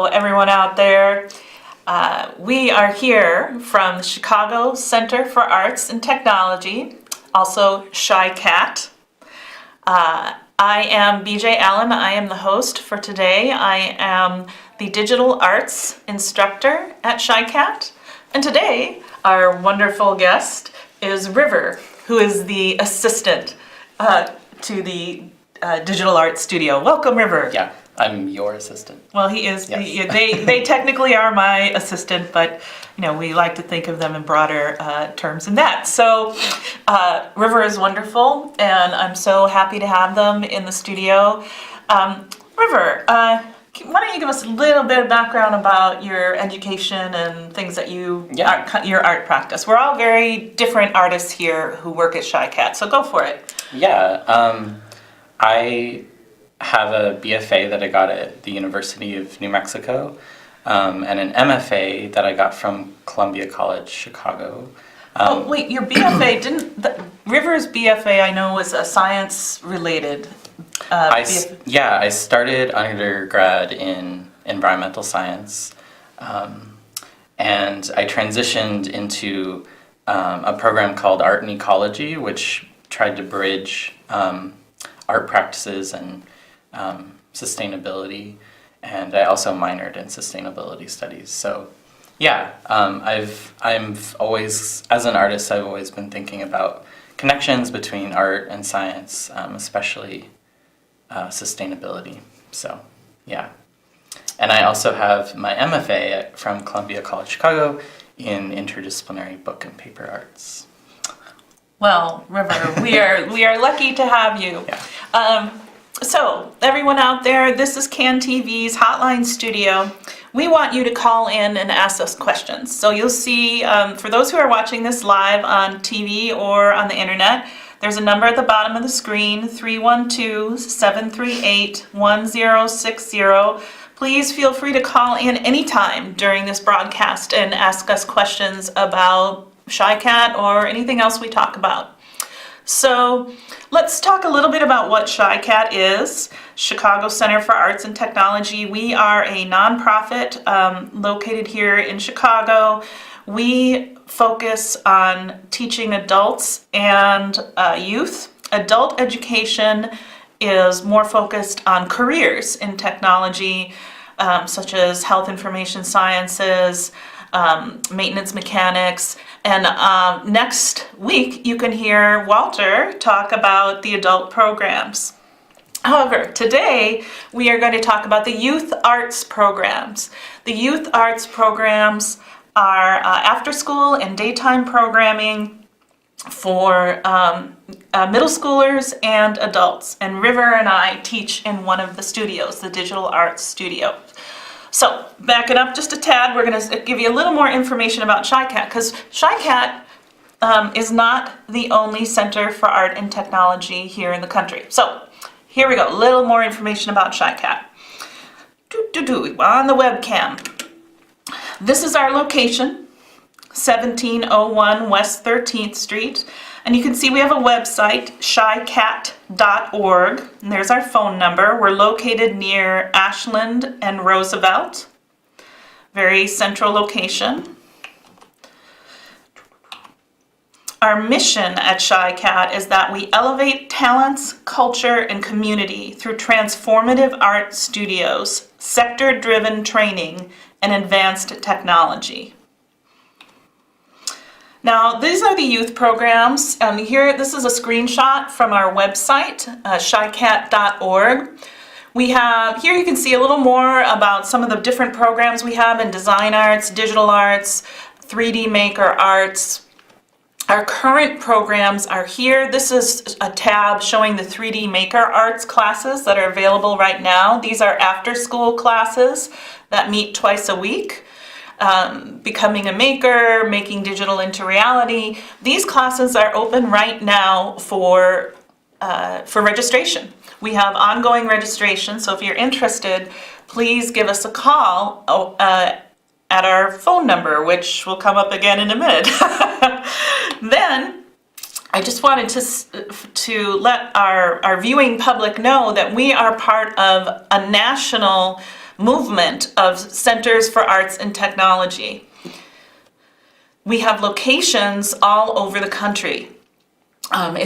Hello, everyone out there. We are here from the Chicago Center for Arts and Technology, also CHICAT. I am BJ Allen. I am the host for today. I am the digital arts instructor at CHICAT. And today, our wonderful guest is River, who is the assistant to the digital arts studio. Welcome, River. Yeah, I'm your assistant. Well, he is. Yes. They technically are my assistant, but we like to think of them in broader terms than that. So, River is wonderful, and I'm so happy to have them in the studio. River, why don't you give us a little bit of background about your education and things that your art practice. We're all very different artists here who work at CHICAT, so go for it. Yeah, I have a BFA that I got at the University of New Mexico, and an MFA that I got from Columbia College, Chicago. Oh, wait, your BFA, River's BFA I know was a science-related BFA. I started undergrad in environmental science, and I transitioned into a program called Art and Ecology, which tried to bridge art practices and sustainability, and I also minored in sustainability studies. So yeah, I've always, as an artist, I've always been thinking about connections between art and science, especially sustainability. So yeah, and I also have my MFA from Columbia College Chicago in interdisciplinary book and paper arts. Well, River, we are lucky to have you. Yeah. So, everyone out there, this is CAN TV's Hotline Studio. We want you to call in and ask us questions. So you'll see, for those who are watching this live on TV or on the internet, there's a number at the bottom of the screen, 312-738-1060. Please feel free to call in anytime during this broadcast and ask us questions about CHICAT or anything else we talk about. So let's talk a little bit about what CHICAT is, Chicago Center for Arts and Technology. We are a nonprofit located here in Chicago. We focus on teaching adults and youth. Adult education is more focused on careers in technology, such as health information sciences, maintenance mechanics, and next week you can hear Walter talk about the adult programs. However, today we are going to talk about the youth arts programs. The youth arts programs are after school and daytime programming for middle schoolers and adults. And River and I teach in one of the studios, the Digital Arts Studio. So, back it up just a tad, we're going to give you a little more information about CHICAT, because CHICAT is not the only center for art and technology here in the country. So, here we go, a little more information about CHICAT. On the webcam. This is our location, 1701 West 13th Street. And you can see we have a website, chicat.org, and there's our phone number. We're located near Ashland and Roosevelt. Very central location. Our mission at CHICAT is that we elevate talents, culture, and community through transformative art studios, sector-driven training, and advanced technology. Now, these are the youth programs. This is a screenshot from our website, chicat.org. Here you can see a little more about some of the different programs we have in design arts, digital arts, 3D maker arts. Our current programs are here. This is a tab showing the 3D maker arts classes that are available right now. These are after-school classes that meet twice a week. Becoming a maker, making digital into reality. These classes are open right now for registration. We have ongoing registration, so if you're interested, please give us a call at our phone number, which will come up again in a minute. Then, I just wanted to let our viewing public know that we are part of a national movement of centers for arts and technology. We have locations all over the country.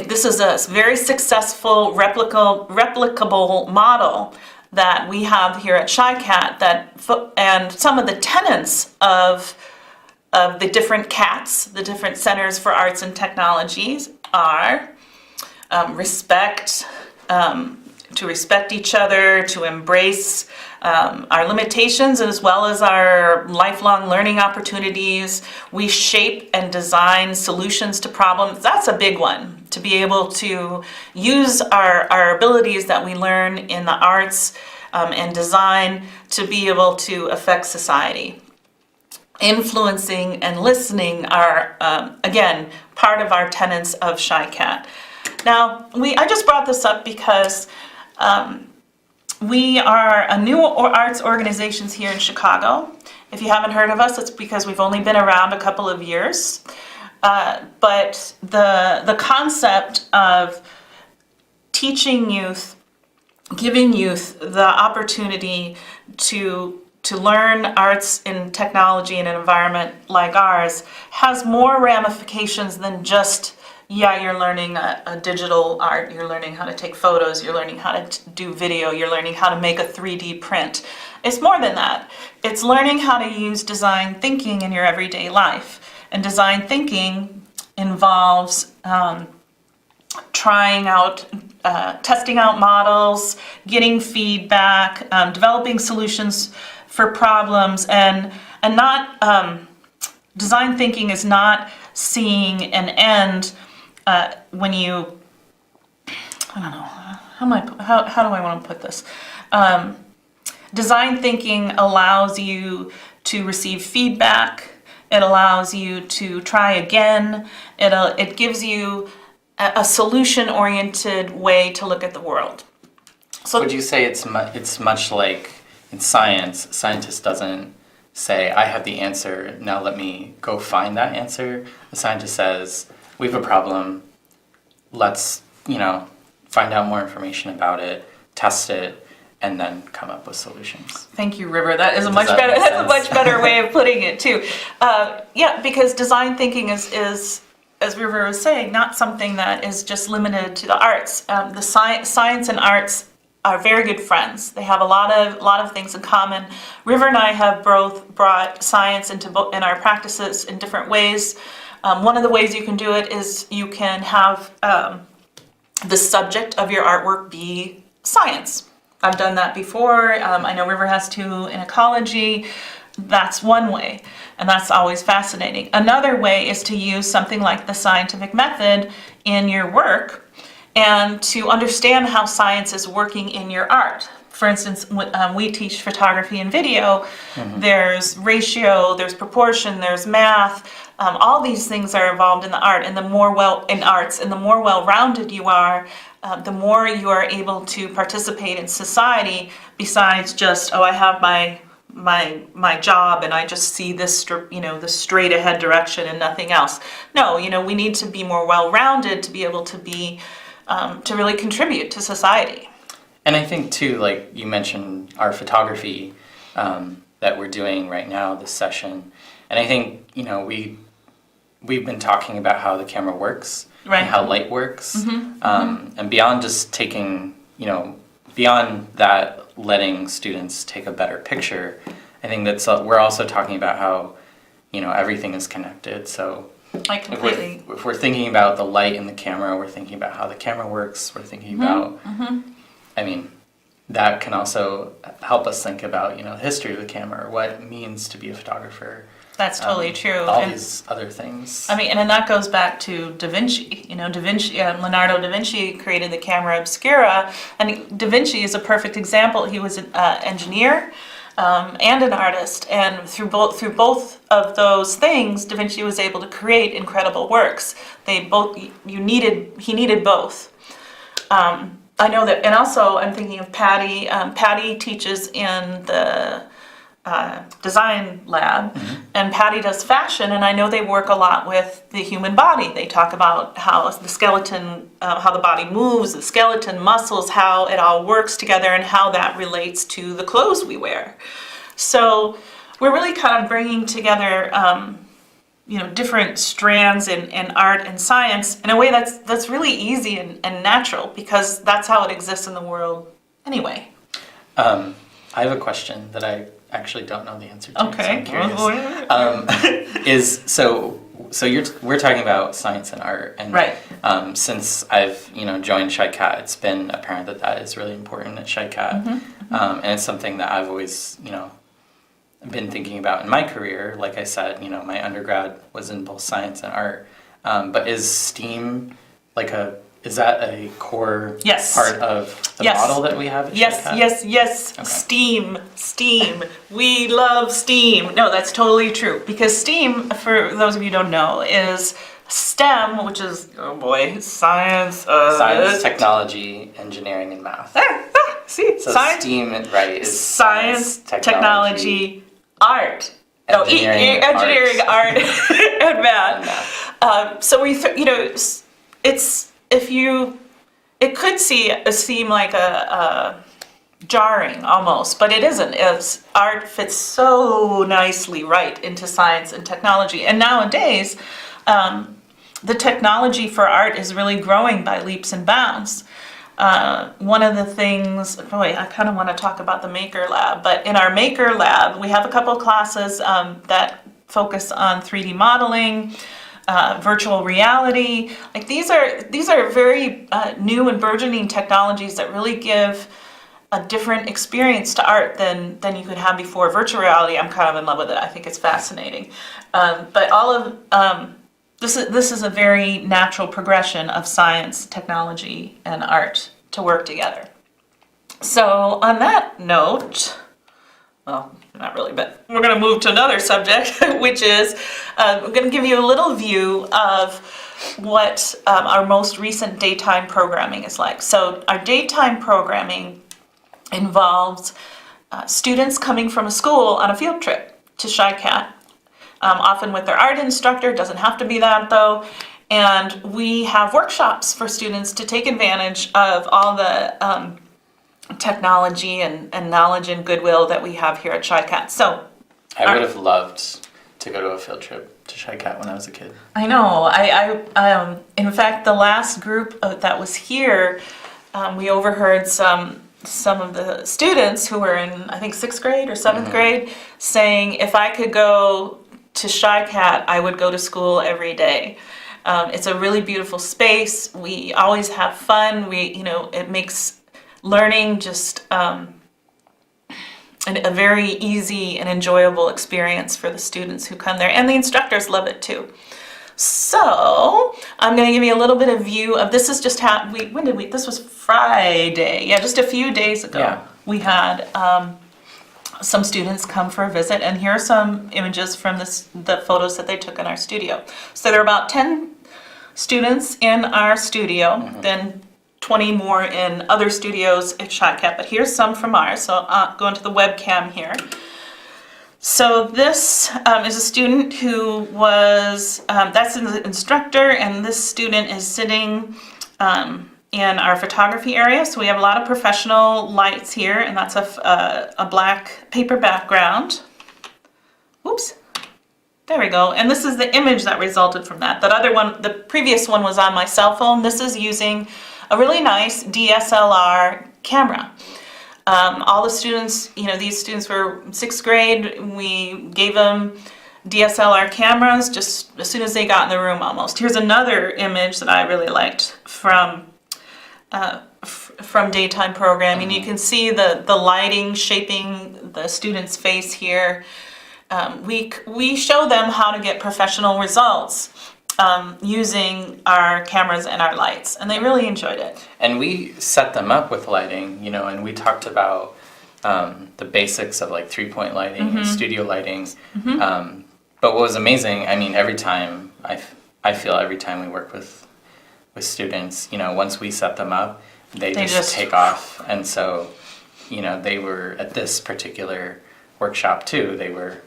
This is a very successful replicable model that we have here at CHICAT, and some of the tenets of the different CATs, the different Centers for Arts and Technologies, are respect, to respect each other, to embrace our limitations as well as our lifelong learning opportunities. We shape and design solutions to problems. That's a big one, to be able to use our abilities that we learn in the arts and design to be able to affect society. Influencing and listening are, again, part of our tenets of CHICAT. Now, I just brought this up because we are a new arts organization here in Chicago. If you haven't heard of us, it's because we've only been around a couple of years. But the concept of teaching youth, giving youth the opportunity to learn arts and technology in an environment like ours has more ramifications than just, you're learning a digital art, you're learning how to take photos, you're learning how to do video, you're learning how to make a 3D print. It's more than that. It's learning how to use design thinking in your everyday life. And design thinking involves trying out, testing out models, getting feedback, developing solutions for problems, and not, design thinking is not seeing an end when you, I don't know, how do I want to put this? Design thinking allows you to receive feedback. It allows you to try again. It gives you a solution-oriented way to look at the world. So would you say it's much like in science? Scientist doesn't say, I have the answer, now let me go find that answer. The scientist says, we have a problem, let's, find out more information about it, test it, and then come up with solutions. Thank you, River. That's a much better way of putting it too. Because design thinking is, as River was saying, not something that is just limited to the arts. The science and arts are very good friends. They have a lot of things in common. River and I have both brought science in our practices in different ways. One of the ways you can do it is you can have the subject of your artwork be science. I've done that before. I know River has too in ecology. That's one way, and that's always fascinating. Another way is to use something like the scientific method in your work and to understand how science is working in your art. For instance, we teach photography and video. Mm-hmm. There's ratio, there's proportion, there's math. All these things are involved in the art, and the more well-rounded you are, the more you are able to participate in society. Besides just, I have my job and I just see this, the straight ahead direction and nothing else. No, we need to be more well-rounded to be able to be to really contribute to society. And I think too, like you mentioned, our photography that we're doing right now, this session, and I think we've been talking about how the camera works, right, and how light works, and beyond just taking, beyond that, letting students take a better picture. I think that's we're also talking about how everything is connected. So if we're thinking about the light in the camera, we're thinking about how the camera works. We're thinking about, that can also help us think about the history of the camera, what it means to be a photographer. That's totally true. These other things. And that goes back to Da Vinci. Leonardo da Vinci created the camera obscura, and Da Vinci is a perfect example. He was an engineer and an artist, and through both of those things, Da Vinci was able to create incredible works. He needed both. I know that, and also I'm thinking of Patty. Patty teaches in the design lab, and Patty does fashion, and I know they work a lot with the human body. They talk about how the skeleton, how the body moves, the skeleton, muscles, how it all works together, and how that relates to the clothes we wear. So we're really kind of bringing together, different strands in art and science in a way that's really easy and natural, because that's how it exists in the world anyway. I have a question that I actually don't know the answer to. Okay. So I'm curious. We're talking about science and art, and Right. Since I've joined CHICAT, it's been apparent that is really important at CHICAT, and it's something that I've always been thinking about in my career. Like I said, my undergrad was in both science and art, but is STEAM is that a core Yes. part of the Yes. model that we have at CHICAT? Yes. Okay. STEAM. We love STEAM. No, that's totally true. Because STEAM, for those of you who don't know, is STEM, which is, science, Science, technology, engineering, and math. See, So science, STEAM, right, is science, technology, art. Engineering, Engineering, art, and math. So it could seem like a jarring almost, but it isn't. Art fits so nicely right into science and technology. And nowadays, the technology for art is really growing by leaps and bounds. One of the things, I kind of want to talk about the Maker Lab, but in our Maker Lab, we have a couple of classes that focus on 3D modeling, virtual reality. Like these are very new and burgeoning technologies that really give a different experience to art than you could have before. Virtual reality, I'm kind of in love with it. I think it's fascinating. But all of this is a very natural progression of science, technology, and art to work together. So on that note, well, not really, but we're going to move to another subject, which is I'm going to give you a little view of what our most recent daytime programming is like. So our daytime programming involves students coming from a school on a field trip to CHICAT, often with their art instructor. Doesn't have to be that though. And we have workshops for students to take advantage of all the technology and knowledge and goodwill that we have here at CHICAT. So I would have loved to go to a field trip to CHICAT when I was a kid. I know. I in fact, the last group that was here, we overheard some of the students who were in, I think, 6th grade or 7th grade, saying, if I could go to CHICAT, I would go to school every day. It's a really beautiful space. We always have fun. It makes learning just a very easy and enjoyable experience for the students who come there, and the instructors love it too. So I'm going to give you a little bit of view of this. Is just how this was Friday. Yeah, just a few days ago. Yeah. We had some students come for a visit, and here are some images from the photos that they took in our studio. So there are about 10 students in our studio, then 20 more in other studios at CHICAT, but here's some from ours. So I'll go into the webcam here. So this is a student who was, that's the instructor, and this student is sitting in our photography area. So we have a lot of professional lights here, and that's a black paper background. Oops. There we go. And this is the image that resulted from that. That other one, the previous one was on my cell phone. This is using a really nice DSLR camera. All the students, these students were 6th grade. We gave them DSLR cameras just as soon as they got in the room almost. Here's another image that I really liked from daytime programming. You can see the lighting shaping the student's face here. We show them how to get professional results using our cameras and our lights, and they really enjoyed it. And we set them up with lighting, and we talked about the basics of like 3-point lighting and studio lighting. But what was amazing, every time I feel every time we work with students, once we set them up, they just take off. And so, they were at this particular workshop too, they were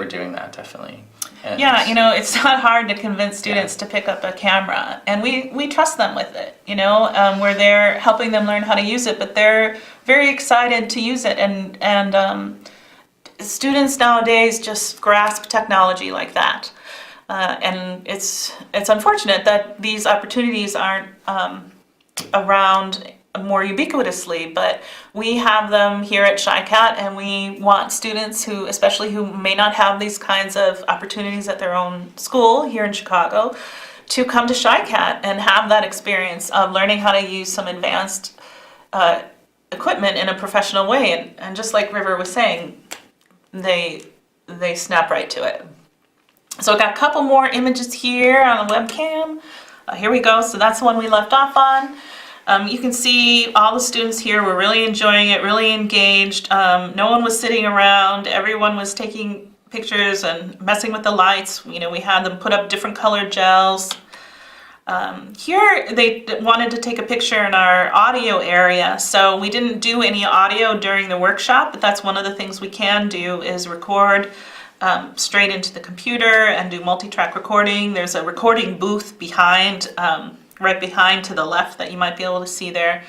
doing that definitely. And Yeah, it's not hard to convince students to pick up a camera, and we trust them with it. We're there helping them learn how to use it, but they're very excited to use it, and students nowadays just grasp technology like that, and it's unfortunate that these opportunities aren't around more ubiquitously, but we have them here at CHICAT, and we want students especially who may not have these kinds of opportunities at their own school here in Chicago, to come to CHICAT and have that experience of learning how to use some advanced equipment in a professional way. And just like River was saying, they snap right to it. So I got a couple more images here on the webcam. Here we go. So that's the one we left off on. You can see all the students here were really enjoying it, really engaged. No one was sitting around. Everyone was taking pictures and messing with the lights. We had them put up different colored gels. Here they wanted to take a picture in our audio area, so we didn't do any audio during the workshop, but that's one of the things we can do, is record straight into the computer and do multi-track recording. There's a recording booth behind, right behind to the left, that you might be able to see there.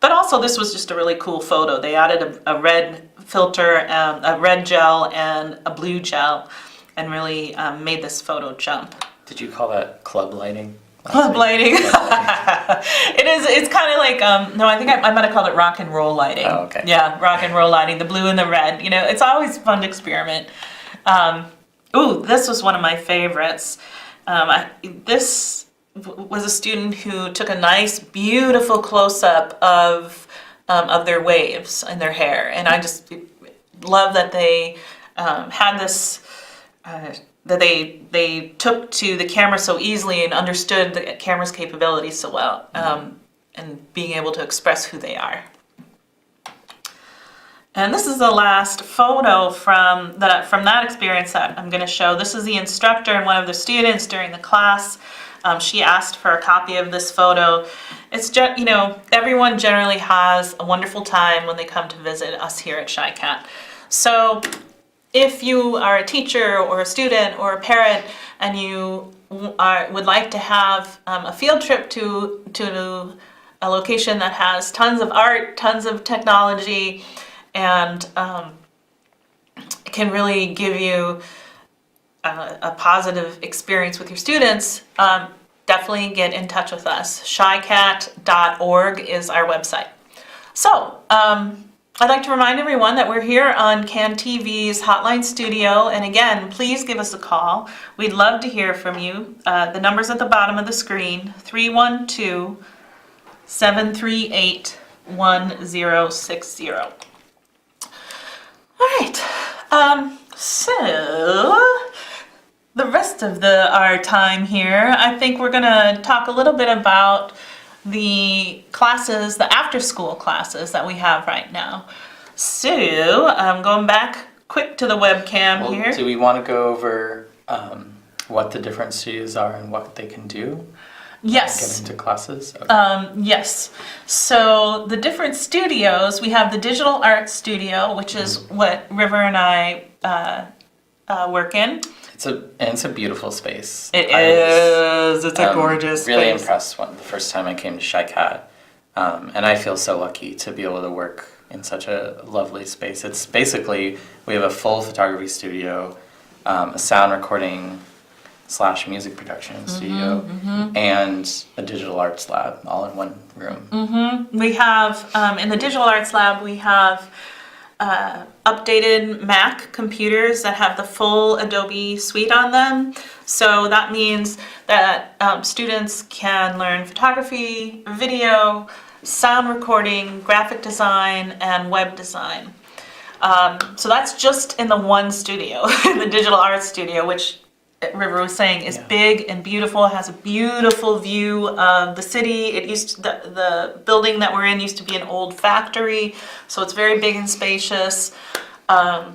But also, this was just a really cool photo. They added a red filter, a red gel and a blue gel, and really made this photo jump. Did you call that club lighting? Club lighting. It's kind of like, no, I think I might have called it rock and roll lighting. Oh, okay. Yeah, rock and roll lighting, the blue and the red. It's always fun to experiment. This was one of my favorites. This was a student who took a nice, beautiful close-up of their waves in their hair, and I just love that they had this, that they took to the camera so easily and understood the camera's capabilities so well, and being able to express who they are. And this is the last photo from that experience that I'm going to show. This is the instructor and one of the students during the class. She asked for a copy of this photo. It's just, everyone generally has a wonderful time when they come to visit us here at CHICAT. So if you are a teacher or a student or a parent and you would like to have a field trip to a location that has tons of art, tons of technology, and can really give you a positive experience with your students, definitely get in touch with us. CHICAT.org is our website. So, I'd like to remind everyone that we're here on CAN TV's Hotline Studio, and again, please give us a call. We'd love to hear from you. The number's at the bottom of the screen, 312-738-1060. All right, so the rest of our time here, I think we're going to talk a little bit about the classes, the after-school classes that we have right now. So, I'm going back quick to the webcam here. Do we want to go over what the different studios are and what they can do? Yes. Get into classes? Okay. Yes. So the different studios, we have the Digital Arts Studio, which is what River and I work in. It's a beautiful space. It is. It's a gorgeous space. Really impressed the first time I came to CHICAT. And I feel so lucky to be able to work in such a lovely space. It's basically, we have a full photography studio, a sound recording / music production studio, and a digital arts lab, all in one room. We have, in the digital arts lab, we have updated Mac computers that have the full Adobe suite on them. So that means that students can learn photography, video, sound recording, graphic design, and web design. So that's just in the one studio, the digital arts studio, which River was saying is big and beautiful. It has a beautiful view of the city. The building that we're in used to be an old factory, so it's very big and spacious. The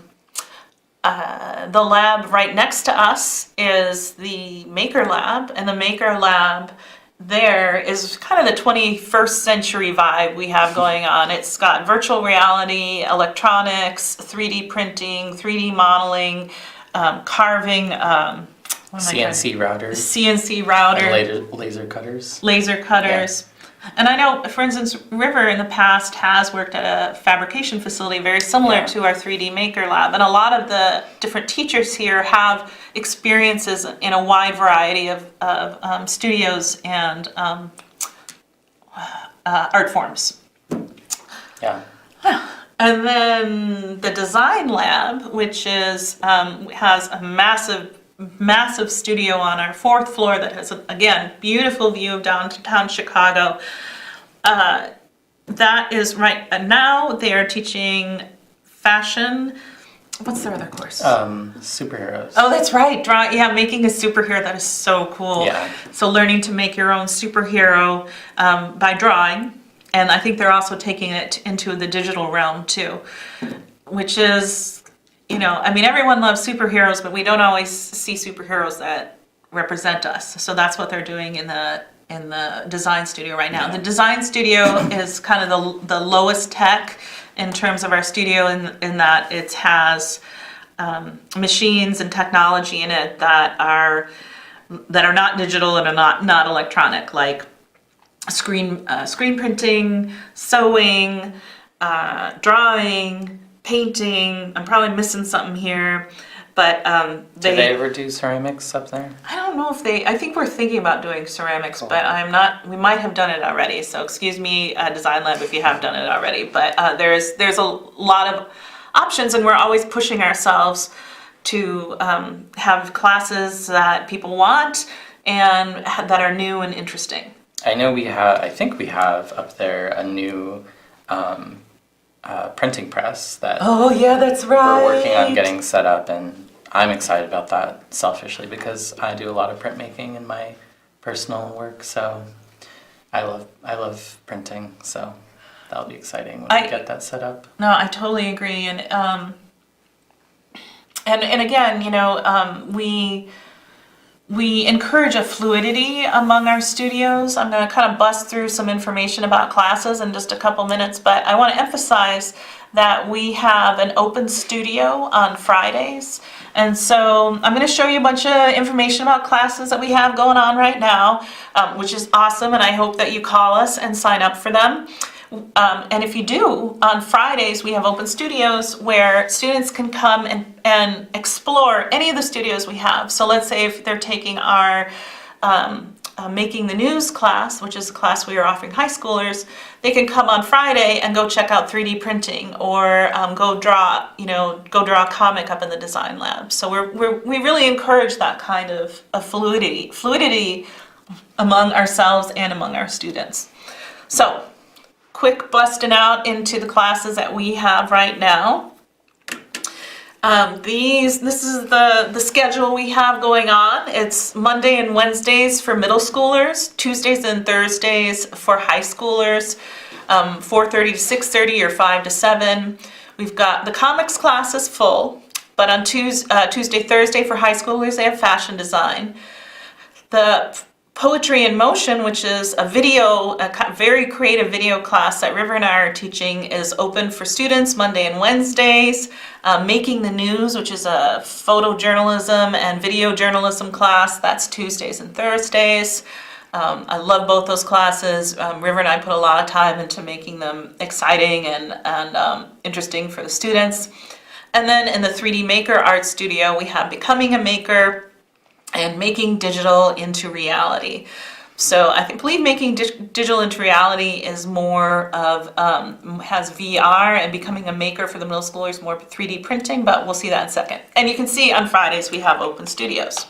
lab right next to us is the Maker Lab, and the Maker Lab there is kind of the 21st century vibe we have going on. It's got virtual reality, electronics, 3D printing, 3D modeling, carving, CNC routers. CNC routers. And laser cutters. Laser cutters. And I know, for instance, River in the past has worked at a fabrication facility very similar to our 3D Maker Lab. And a lot of the different teachers here have experiences in a wide variety of studios and art forms. Yeah. And then the Design Lab, which is has a massive studio on our 4th floor that has, again, beautiful view of downtown Chicago. That is right now they are teaching fashion. What's their other course? Superheroes. Oh, that's right. Making a superhero. That is so cool. Yeah. So learning to make your own superhero by drawing. And I think they're also taking it into the digital realm too, which is, everyone loves superheroes, but we don't always see superheroes that represent us. So that's what they're doing in the design studio right now. Yeah. The design studio is kind of the lowest tech in terms of our studio in that it has machines and technology in it that are not digital and are not electronic, like screen printing, sewing, drawing, painting. I'm probably missing something here, but do they ever do ceramics up there? I don't know if I think we're thinking about doing ceramics, cool. But we might have done it already. So excuse me, Design Lab, if you have done it already. But there's a lot of options, and we're always pushing ourselves to have classes that people want and that are new and interesting. I think we have up there a new printing press that oh yeah, that's right. We're working on getting set up, and I'm excited about that selfishly because I do a lot of printmaking in my personal work, so I love printing, so that'll be exciting when we get that set up. No, I totally agree, and again, we encourage a fluidity among our studios. I'm going to kind of bust through some information about classes in just a couple minutes, but I want to emphasize that we have an open studio on Fridays. And so I'm going to show you a bunch of information about classes that we have going on right now, which is awesome, and I hope that you call us and sign up for them. And if you do, on Fridays we have open studios where students can come and explore any of the studios we have. So let's say if they're taking our Making the News class, which is a class we are offering high schoolers, they can come on Friday and go check out 3D printing or go draw a comic up in the Design Lab. So we really encourage that kind of fluidity among ourselves and among our students. So quick busting out into the classes that we have right now. This is the schedule we have going on. It's Monday and Wednesdays for middle schoolers, Tuesdays and Thursdays for high schoolers, 4:30 to 6:30 or 5 to 7. We've got the comics class is full, but on Tuesday, Thursday for high schoolers, they have fashion design. The Poetry in Motion, which is a very creative video class that River and I are teaching, is open for students Monday and Wednesdays. Making the News, which is a photojournalism and video journalism class, that's Tuesdays and Thursdays. I love both those classes. River and I put a lot of time into making them exciting and interesting for the students. And then in the 3D Maker Art Studio, we have Becoming a Maker and Making Digital into Reality. So I believe Making Digital into Reality is more of, has VR, and Becoming a Maker for the middle schoolers more 3D printing, but we'll see that in a second. And you can see on Fridays we have open studios.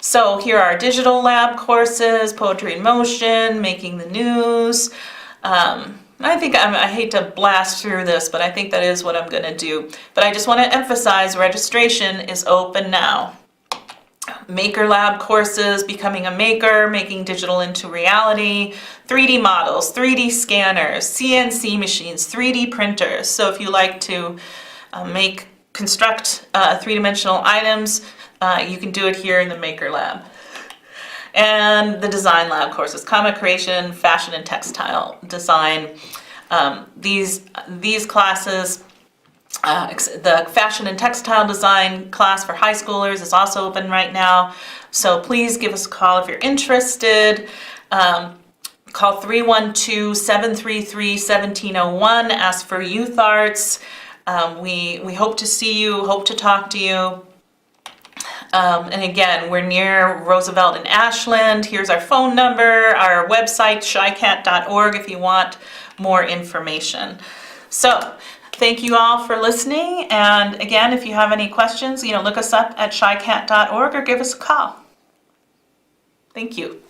So here are our digital lab courses, Poetry in Motion, Making the News. I hate to blast through this, but I think that is what I'm going to do. But I just want to emphasize registration is open now. Maker Lab courses, Becoming a Maker, Making Digital into Reality, 3D models, 3D scanners, CNC machines, 3D printers. So if you like to construct three-dimensional items, you can do it here in the Maker Lab. And the design lab courses, comic creation, fashion and textile design. These classes, the fashion and textile design class for high schoolers is also open right now. So please give us a call if you're interested. Call 312-733-1701, ask for youth arts. We hope to see you, hope to talk to you. And again, we're near Roosevelt and Ashland. Here's our phone number, our website, CHICAT.org, if you want more information. So, thank you all for listening. And again, if you have any questions, look us up at CHICAT.org or give us a call. Thank you.